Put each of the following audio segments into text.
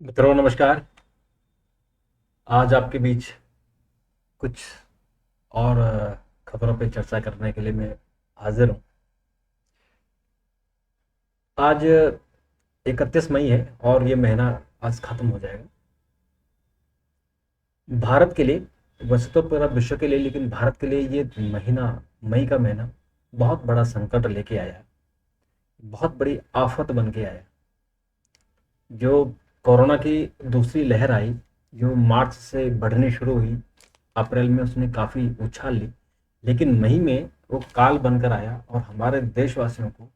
मित्रों नमस्कार। आज आपके बीच कुछ और खबरों पे चर्चा करने के लिए मैं हाजिर हूँ। आज 31 मई है और ये महीना आज ख़त्म हो जाएगा। भारत के लिए, वैसे तो पूरा विश्व के लिए, लेकिन भारत के लिए ये महीना, मई का महीना बहुत बड़ा संकट लेके आया, बहुत बड़ी आफत बन के आया। जो कोरोना की दूसरी लहर आई, जो मार्च से बढ़नी शुरू हुई, अप्रैल में उसने काफ़ी उछाल ली, लेकिन मई में वो काल बनकर आया और हमारे देशवासियों को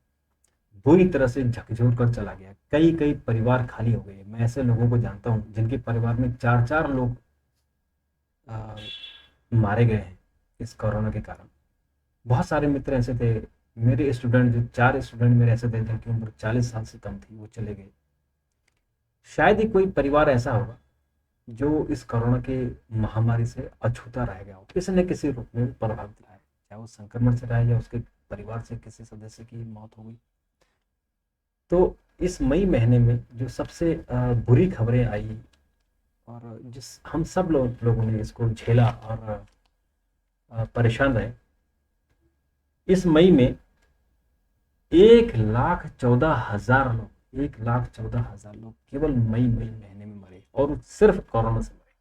बुरी तरह से झकझोर कर चला गया। कई कई परिवार खाली हो गए। मैं ऐसे लोगों को जानता हूँ जिनके परिवार में चार चार लोग आ, मारे गए हैं इस कोरोना के कारण। बहुत सारे मित्र ऐसे थे, मेरे स्टूडेंट, जो 4 स्टूडेंट मेरे ऐसे थे जिनकी उम्र 40 साल से कम थी, वो चले गए। शायद ही कोई परिवार ऐसा होगा जो इस कोरोना की महामारी से अछूता रह गया हो, किसी न किसी रूप में प्रभावित रहा है, चाहे वो संक्रमण से रहा है या उसके परिवार से किसी सदस्य की मौत हो गई। तो इस मई महीने में जो सबसे बुरी खबरें आई और जिस हम सब लोगों ने इसको झेला और परेशान रहे, इस मई में 1,14,000 लोग, 1,14,000 लोग केवल मई मई महीने में मरे, और सिर्फ कोरोना से मरे।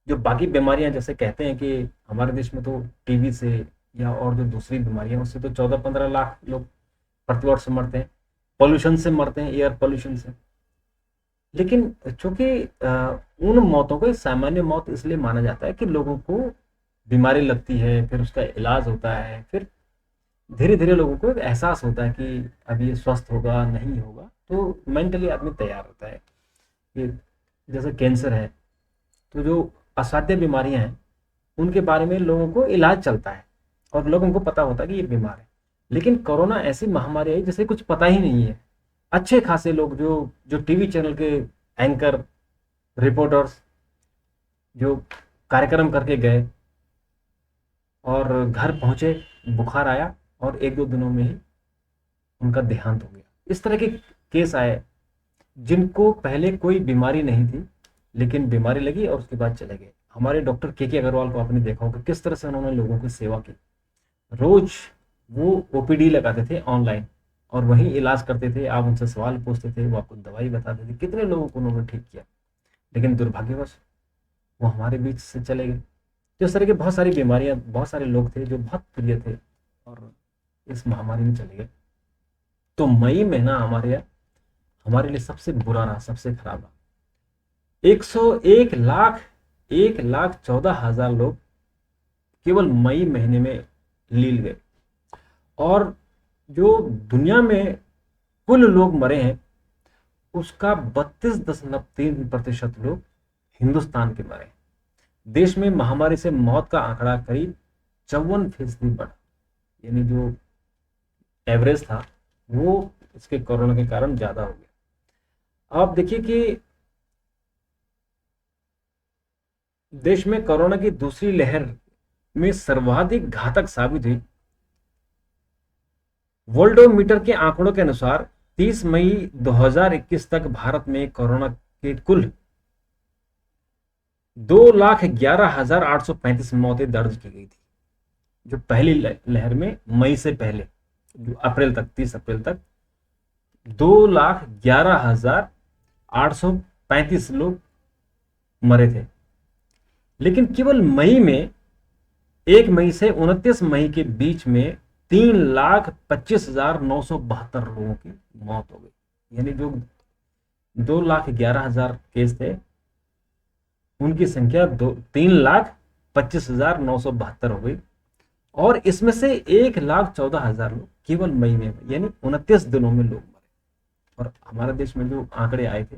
जो बाकी बीमारियां, जैसे कहते हैं कि हमारे देश में तो टीबी से या और जो दूसरी बीमारियां, उससे तो 14-15 लाख लोग प्रतिवर्ष मरते हैं, पॉल्यूशन से मरते हैं, एयर पॉल्यूशन से। लेकिन चूंकि उन मौतों को एक सामान्य मौत इसलिए माना जाता है कि लोगों को बीमारी लगती है, फिर उसका इलाज होता है, फिर धीरे धीरे लोगों को एक एहसास होता है कि अब ये स्वस्थ होगा नहीं होगा, तो मेंटली आदमी तैयार होता है। ये जैसे कैंसर है, तो जो असाध्य बीमारियां हैं उनके बारे में लोगों को इलाज चलता है और लोगों को पता होता है कि ये बीमार है। लेकिन कोरोना ऐसी महामारी आई जिसे कुछ पता ही नहीं है। अच्छे खासे लोग जो जो टीवी चैनल के एंकर, रिपोर्टर्स, जो कार्यक्रम करके गए और घर पहुंचे, बुखार आया और 1-2 दिनों में ही उनका देहांत हो गया। इस तरह के केस आए जिनको पहले कोई बीमारी नहीं थी, लेकिन बीमारी लगी और उसके बाद चले गए। हमारे डॉक्टर के अग्रवाल को आपने देखा होगा किस तरह से उन्होंने लोगों की सेवा की। रोज वो ओपीडी लगाते थे ऑनलाइन और वहीं इलाज करते थे। आप उनसे सवाल पूछते थे, वो आपको दवाई बताते थे। कितने लोगों को उन्होंने ठीक किया, लेकिन दुर्भाग्यवश वो हमारे बीच से चले गए। तो इस तरह की बहुत सारी बीमारियां, बहुत सारे लोग थे जो बहुत प्रिय थे और इस महामारी में चले गए। तो मई महीना हमारे लिए सबसे बुरा रहा, सबसे खराब रहा। 101 लाख, 1,14,000 लोग केवल मई महीने में लील गए। और जो दुनिया में कुल लोग मरे हैं उसका 32.3% लोग हिंदुस्तान के मरे। देश में महामारी से मौत का आंकड़ा करीब 54% बढ़ा, यानी जो एवरेज था वो इसके कोरोना के कारण ज्यादा हो गया। आप देखिए कि देश में कोरोना की दूसरी लहर में सर्वाधिक घातक साबित हुई। वर्ल्डोमीटर के आंकड़ों के अनुसार 30 मई 2021 तक भारत में कोरोना के कुल 2,11,835 मौतें दर्ज की गई थी। जो पहली लहर में मई से पहले, जो अप्रैल तक, 30 अप्रैल तक 2,11,835 लोग मरे थे। लेकिन केवल मई में, 1 मई से 29 मई के बीच में 3,25,972 लोगों की मौत हो गई। यानी जो 2,11,000 केस थे उनकी संख्या 3,25,972 हो गई। और इसमें से 1,14,000 लोग केवल मई में, यानी 29 दिनों में लोग मरे। और हमारे देश में जो आंकड़े आए थे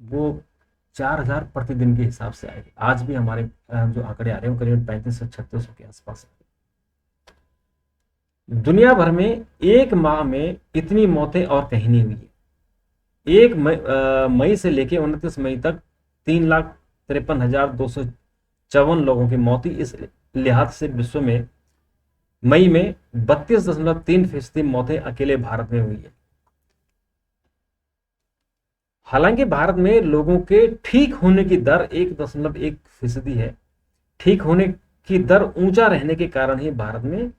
वो 4,000 प्रतिदिन के हिसाब से आए थे। आज भी हमारे जो आंकड़े आ रहे हैं वो करीब 3500-3600 के आसपास है। दुनिया भर में एक माह में इतनी मौतें और कहीं नहीं हुई है। 1 मई से लेकर 29 मई तक 3,53,254 लोगों की मौत हुई। इस लिहाज से विश्व में मई में 32.3% मौतें अकेले भारत में हुई है। हालांकि भारत में लोगों के ठीक होने की दर 1.1% है। ठीक होने की दर ऊंचा रहने के कारण ही भारत में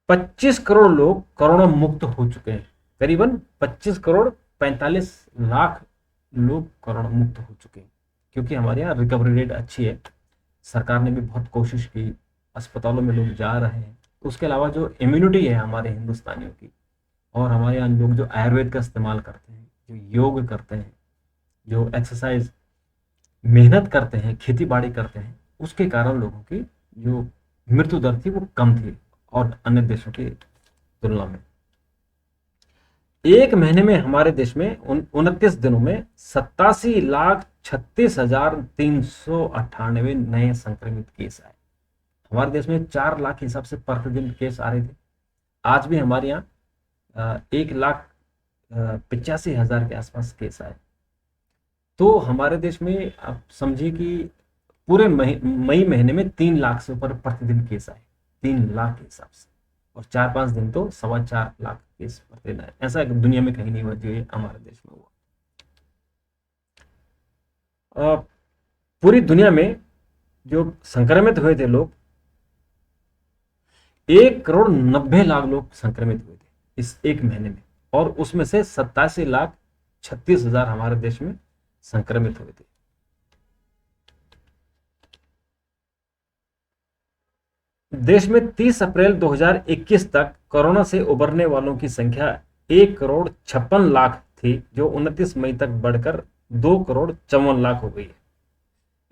25 करोड़ लोग कोरोना मुक्त हो चुके हैं। करीबन 25 करोड़ 45 लाख लोग कोरोना मुक्त हो चुके हैं, क्योंकि हमारे यहाँ रिकवरी रेट अच्छी है। सरकार ने भी बहुत कोशिश की, अस्पतालों में लोग जा रहे हैं। उसके अलावा जो इम्यूनिटी है हमारे हिंदुस्तानियों की, और हमारे यहाँ लोग जो आयुर्वेद का इस्तेमाल करते हैं, जो योग करते हैं, जो एक्सरसाइज, मेहनत करते हैं, खेती बाड़ी करते हैं, उसके कारण लोगों की जो मृत्यु दर थी वो कम थी और अन्य देशों की तुलना में। एक महीने में हमारे देश में 29 दिनों में 87,36,398 नए संक्रमित केस आए। हमारे देश में 4 लाख के हिसाब से प्रतिदिन केस आ रहे थे। आज भी हमारे यहाँ 1,85,000 के आसपास केस आए। तो हमारे देश में आप समझिए कि पूरे मई महीने में 3 लाख से ऊपर प्रतिदिन केस आए, 3 लाख के हिसाब से, और 4-5 दिन तो 4.25 लाख केस प्रतिदिन आए। ऐसा दुनिया में कहीं नहीं हुआ जो ये हमारे देश में हुआ। पूरी दुनिया में जो संक्रमित हुए थे लोग, 1,90,00,000 लोग संक्रमित हुए थे इस एक महीने में, और उसमें से 87,36,000 हमारे देश में संक्रमित हुए थे। देश में 30 अप्रैल 2021 तक कोरोना से उबरने वालों की संख्या 1,56,00,000 थी, जो 29 मई तक बढ़कर 2,54,00,000 हो गई है।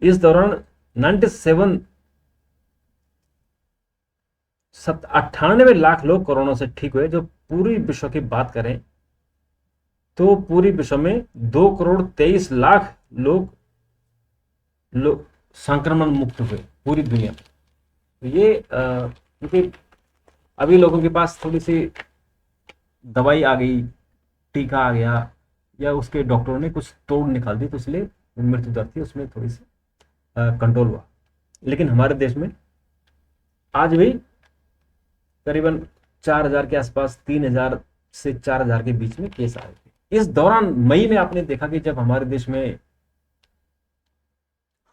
इस दौरान 98 लाख लोग कोरोना से ठीक हुए। जो पूरी विश्व की बात करें तो पूरी विश्व में 2,23,00,000 लोग संक्रमण मुक्त हुए पूरी दुनिया में। तो ये क्योंकि अभी लोगों के पास थोड़ी सी दवाई आ गई, टीका आ गया, या उसके डॉक्टरों ने कुछ तोड़ निकाल दी, तो इसलिए मृत्यु दर थी उसमें थोड़ी सी कंट्रोल हुआ। लेकिन हमारे देश में आज भी करीबन 4,000 के आसपास, 3,000 से 4,000 के बीच में केस आ रहे थे। इस दौरान मई में आपने देखा कि जब हमारे देश में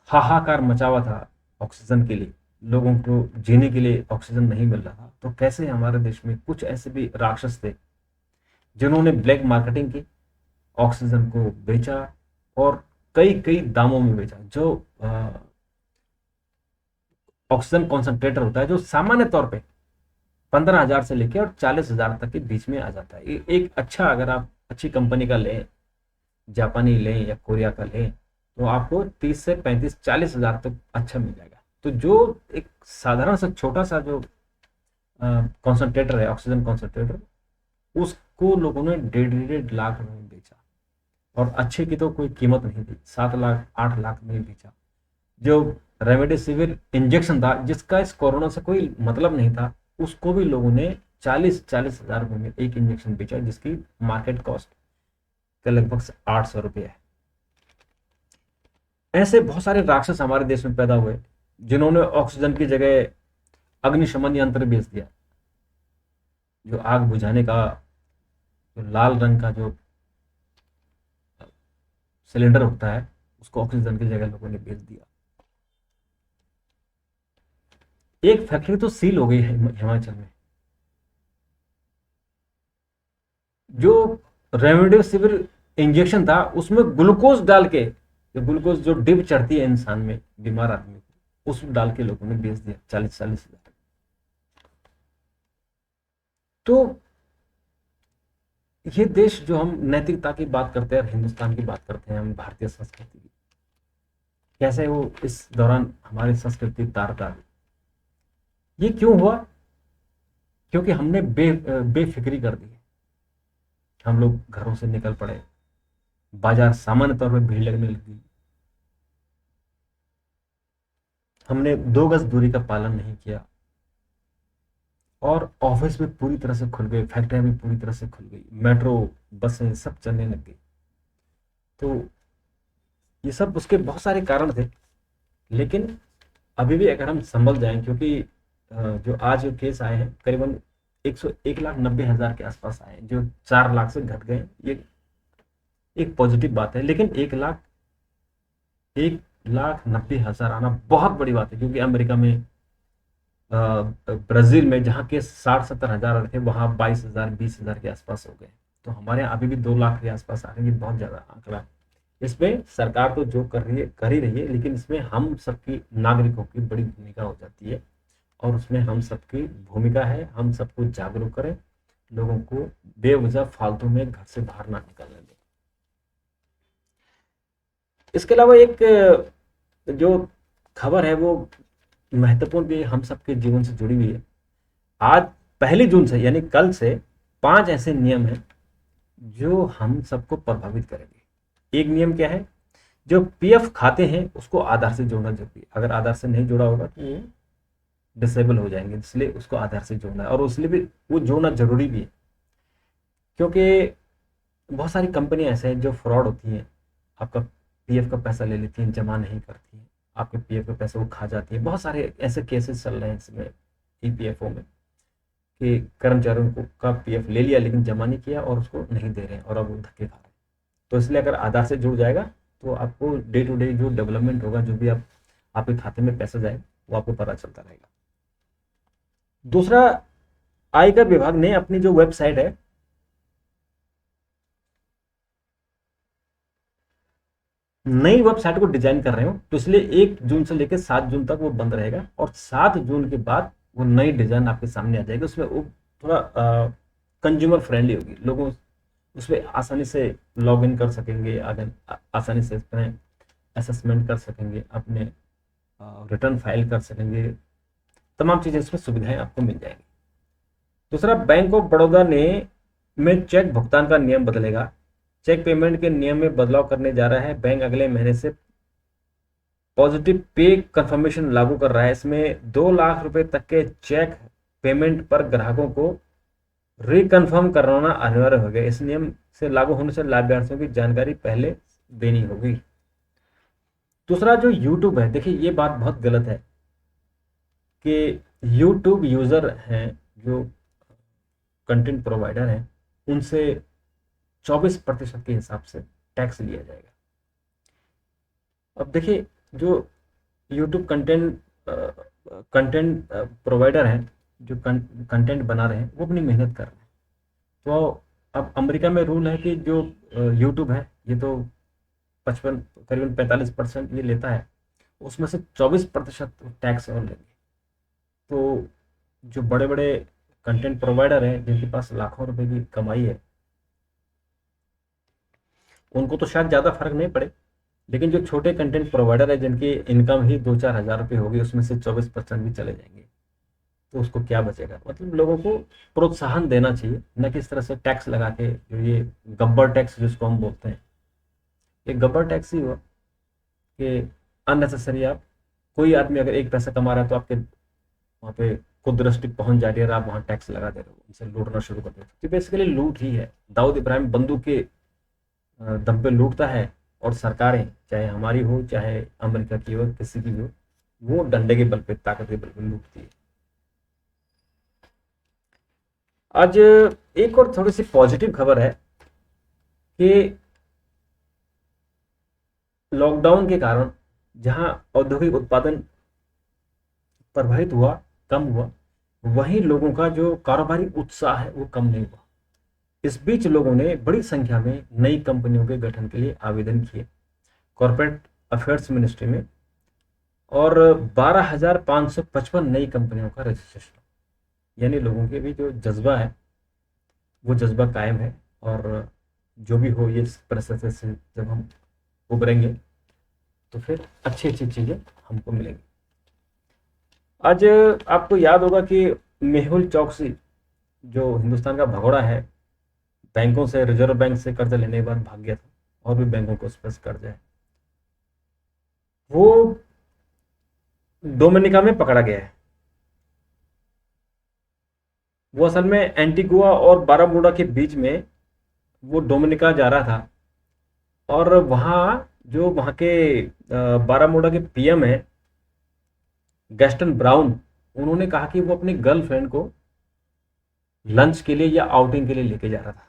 हाहाकार मचा हुआ था ऑक्सीजन के लिए, लोगों को जीने के लिए ऑक्सीजन नहीं मिल रहा था, तो कैसे हमारे देश में कुछ ऐसे भी राक्षस थे जिन्होंने ब्लैक मार्केटिंग की, ऑक्सीजन को बेचा और कई कई दामों में बेचा। जो ऑक्सीजन कॉन्सेंट्रेटर होता है, जो सामान्य तौर पे 15,000 से लेकर और 40,000 तक के बीच में आ जाता है। एक अच्छा, अगर आप अच्छी कंपनी का लें, जापानी लें या कोरिया का लें, तो आपको 30 से 35, 40,000 तक अच्छा मिल जाएगा। तो जो एक साधारण सा छोटा सा जो कॉन्सेंट्रेटर है, ऑक्सीजन कॉन्सेंट्रेटर, उसको लोगों ने 1.5 लाख में बेचा, और अच्छे की तो कोई कीमत नहीं थी, 7 लाख 8 लाख में बेचा। जो रेमडेसिविर इंजेक्शन था, जिसका इस कोरोना से कोई मतलब नहीं था, उसको भी लोगों ने 40,000 रुपए में एक इंजेक्शन बेचा, जिसकी मार्केट कॉस्ट का लगभग 800 रुपये है। ऐसे बहुत सारे राक्षस हमारे देश में पैदा हुए जिन्होंने ऑक्सीजन की जगह अग्निशमन यंत्र बेच दिया। जो आग बुझाने का जो लाल रंग का जो सिलेंडर होता है, उसको ऑक्सीजन की जगह लोगों ने बेच दिया। एक फैक्ट्री तो सील हो गई है हिमाचल में। जो रेमडेसिविर इंजेक्शन था, उसमें ग्लूकोज डाल के, जो ग्लूकोज जो डिप चढ़ती है इंसान में, बीमार आदमी को, उसमें डाल के लोगों ने बेच दिया 40-40 हजार। तो ये देश, जो हम नैतिकता की बात करते हैं, हिंदुस्तान की बात करते हैं, हम भारतीय संस्कृति की, कैसे वो इस दौरान हमारी संस्कृति तारता है। ये क्यों हुआ? क्योंकि हमने बेफिक्री कर दी। हम लोग घरों से निकल पड़े, बाजार सामान्य तौर पर भीड़ लगने लगी, हमने 2 गज दूरी का पालन नहीं किया, और ऑफिस भी पूरी तरह से खुल गए, फैक्ट्रियां भी पूरी तरह से खुल गई, मेट्रो बसें सब चलने लग गई। तो ये सब उसके बहुत सारे कारण थे। लेकिन अभी भी अगर हम संभल जाएं, क्योंकि जो आज जो केस आए हैं, करीबन 1,90,000 के आसपास आए, जो 4 लाख से घट गए। ये एक पॉजिटिव बात है, लेकिन 1,90,000 आना बहुत बड़ी बात है, क्योंकि अमेरिका में, ब्राजील में जहाँ के 60-70 हज़ार थे, वहाँ 22,000 20,000 के आसपास हो गए। तो हमारे यहाँ अभी भी 2 लाख के आसपास आ रहे हैं, बहुत ज़्यादा आंकड़ा है। इसमें सरकार तो जो कर ही रही है, लेकिन इसमें हम सबकी नागरिकों की बड़ी भूमिका हो जाती है, और उसमें हम सबकी भूमिका है, हम सबको जागरूक करें, लोगों को बेवजह फालतू में घर से बाहर ना निकलने दें। इसके अलावा एक जो खबर है वो महत्वपूर्ण भी हम सबके जीवन से जुड़ी हुई है। आज 1 जून से, यानी कल से, 5 ऐसे नियम हैं जो हम सबको प्रभावित करेंगे। एक नियम क्या है? जो पीएफ खाते हैं उसको आधार से जोड़ना जरूरी है। अगर आधार से नहीं जुड़ा होगा तो वो डिसेबल हो जाएंगे, इसलिए उसको आधार से जोड़ना है, और उसलिए भी वो जोड़ना जरूरी भी है, क्योंकि बहुत सारी कंपनियां ऐसे हैं जो फ्रॉड होती हैं, आपका पीएफ का पैसा ले लेती हैं, जमा नहीं करती हैं, आपके पीएफ का पैसा वो खा जाती है। बहुत सारे ऐसे केसेस चल रहे हैं इसमें, ईपीएफओ में, कि कर्मचारियों को का पीएफ ले लिया लेकिन जमा नहीं किया और उसको नहीं दे रहे हैं, और अब वो धक्के खा रहे हैं। तो इसलिए अगर आधार से जुड़ जाएगा तो आपको डे टू डे जो डेवलपमेंट होगा, जो भी आपके खाते में पैसा जाए, वो आपको पता चलता रहेगा। दूसरा, आयकर विभाग ने अपनी जो वेबसाइट है, नई वेबसाइट को डिजाइन कर रहे हो, तो इसलिए 1 जून से लेकर 7 जून तक वो बंद रहेगा, और 7 जून के बाद वो नई डिजाइन आपके सामने आ जाएगी। उसमें वो थोड़ा कंज्यूमर फ्रेंडली होगी, लोगों उसमें आसानी से लॉग इन कर सकेंगे, अगर आसानी से अपने असेसमेंट कर सकेंगे, अपने रिटर्न फाइल कर सकेंगे, तमाम चीजें इसमें सुविधाएं आपको मिल जाएंगी। दूसरा, बैंक ऑफ बड़ौदा ने में चेक भुगतान का नियम बदलेगा। चेक पेमेंट के नियम में बदलाव करने जा रहा है बैंक। अगले महीने से पॉजिटिव पे कंफर्मेशन लागू कर रहा है। इसमें 2 लाख रुपए तक के चेक पेमेंट पर ग्राहकों को रिकन्फर्म करवाना अनिवार्य हो गया। इस नियम से लागू होने से लाभार्थियों की जानकारी पहले देनी होगी। दूसरा, जो यूट्यूब है, देखिए ये बात बहुत गलत है कि यूट्यूब यूजर हैं, जो कंटेंट प्रोवाइडर हैं, उनसे 24% के हिसाब से टैक्स लिया जाएगा। अब देखिए, जो यूट्यूब कंटेंट प्रोवाइडर हैं, जो कंटेंट बना रहे हैं, वो अपनी मेहनत कर रहे हैं। तो अब अमेरिका में रूल है कि जो यूट्यूब है, ये तो 55 करीबन 45% ये लेता है, उसमें से 24% टैक्स और लेंगे। तो जो बड़े बड़े कंटेंट प्रोवाइडर हैं, जिनके पास लाखों रुपए की कमाई है, उनको तो शायद ज़्यादा फर्क नहीं पड़े, लेकिन जो छोटे कंटेंट प्रोवाइडर है, जिनकी इनकम ही 2-4 हज़ार रुपये होगी, उसमें से 24% भी चले जाएंगे, तो उसको क्या बचेगा? मतलब लोगों को प्रोत्साहन देना चाहिए, न कि इस तरह से टैक्स लगा के, जो ये गब्बर टैक्स जिसको हम बोलते हैं, ये गब्बर टैक्स ही हुआ कि अननेसेसरी आप, कोई आदमी अगर 1 पैसा कमा रहा है तो आपके वहाँ पे खुद दृष्टि पहुंच जा रही है, आप वहाँ टैक्स लगा दे रहे हो, उनसे लूटना शुरू कर देते हो। तो बेसिकली लूट ही है। दाऊद इब्राहिम बंदूक के दम पे लूटता है, और सरकारें, चाहे हमारी हो चाहे अमेरिका की हो, किसी की भी हो, वो डंडे के बल पे, ताकत के बल पे लूटती है। आज एक और थोड़ी सी पॉजिटिव खबर है कि लॉकडाउन के कारण जहां औद्योगिक उत्पादन प्रभावित हुआ, कम हुआ, वहीं लोगों का जो कारोबारी उत्साह है वो कम नहीं हुआ। इस बीच लोगों ने बड़ी संख्या में नई कंपनियों के गठन के लिए आवेदन किए कॉर्पोरेट अफेयर्स मिनिस्ट्री में, और 12,555 नई कंपनियों का रजिस्ट्रेशन। यानी लोगों के भी जो जज्बा है, वो जज्बा कायम है, और जो भी हो, ये परिस्थिति से जब हम उभरेंगे तो फिर अच्छी अच्छी चीज़ें हमको मिलेंगी। आज आपको याद होगा कि मेहुल चौकसी, जो हिंदुस्तान का भगोड़ा है, बैंकों से, रिजर्व बैंक से कर्ज लेने के बाद भाग गया था, और भी बैंकों को उस पर कर्ज है। वो डोमिनिका में पकड़ा गया है। वो असल में एंटीगुआ और बारामूडा के बीच में वो डोमिनिका जा रहा था, और वहाँ जो वहाँ के बारामूडा के पीएम है गैस्टन ब्राउन, उन्होंने कहा कि वो अपनी गर्लफ्रेंड को लंच के लिए या आउटिंग के लिए लेके जा रहा था।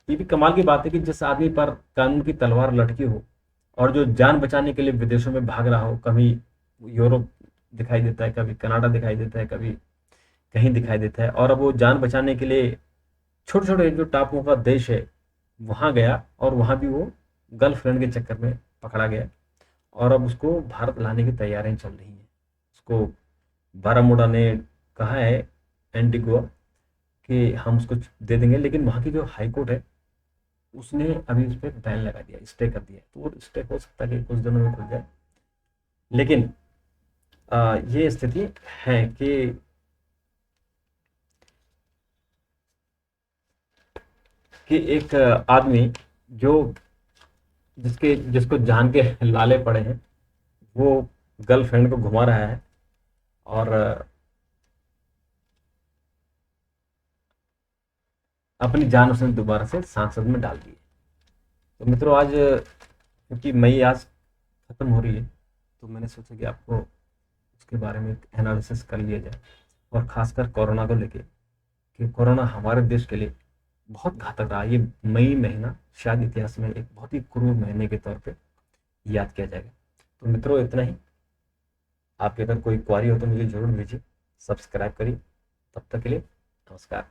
ये भी कमाल की बात है कि जिस आदमी पर कानून की तलवार लटकी हो और जो जान बचाने के लिए विदेशों में भाग रहा हो, कभी यूरोप दिखाई देता है, कभी कनाडा दिखाई देता है, कभी कहीं दिखाई देता है, और अब वो जान बचाने के लिए छोटे छोटे जो टापुओं का देश है वहां गया, और वहां भी वो गर्लफ्रेंड के चक्कर में पकड़ा गया, और अब उसको भारत लाने की तैयारियां चल रही हैं। उसको बारामूडा ने कहा है, एंटीगुआ, कि हम उसको दे देंगे, लेकिन वहाँ की जो हाई कोर्ट है उसने अभी उस पर बैन लगा दिया, स्टे कर दिया। तो वो स्टे हो सकता है कि कुछ दिनों में खुल जाए, लेकिन ये स्थिति है कि एक आदमी जो जिसके जिसको जान के लाले पड़े हैं, वो गर्लफ्रेंड को घुमा रहा है, और अपनी जान उसने दोबारा से सांसद में डाल दी है। तो मित्रों, आज क्योंकि मई आज खत्म हो रही है, तो मैंने सोचा कि आपको उसके बारे में एक एनालिसिस कर लिया जाए, और खासकर कोरोना को लेके, कि कोरोना हमारे देश के लिए बहुत घातक रहा। ये मई महीना शायद इतिहास में एक बहुत ही क्रूर महीने के तौर पे याद किया जाएगा। तो मित्रों, इतना ही। आपके अगर कोई क्वारी हो तो मुझे जरूर भेजिए, सब्सक्राइब करिए। तब तक के लिए नमस्कार।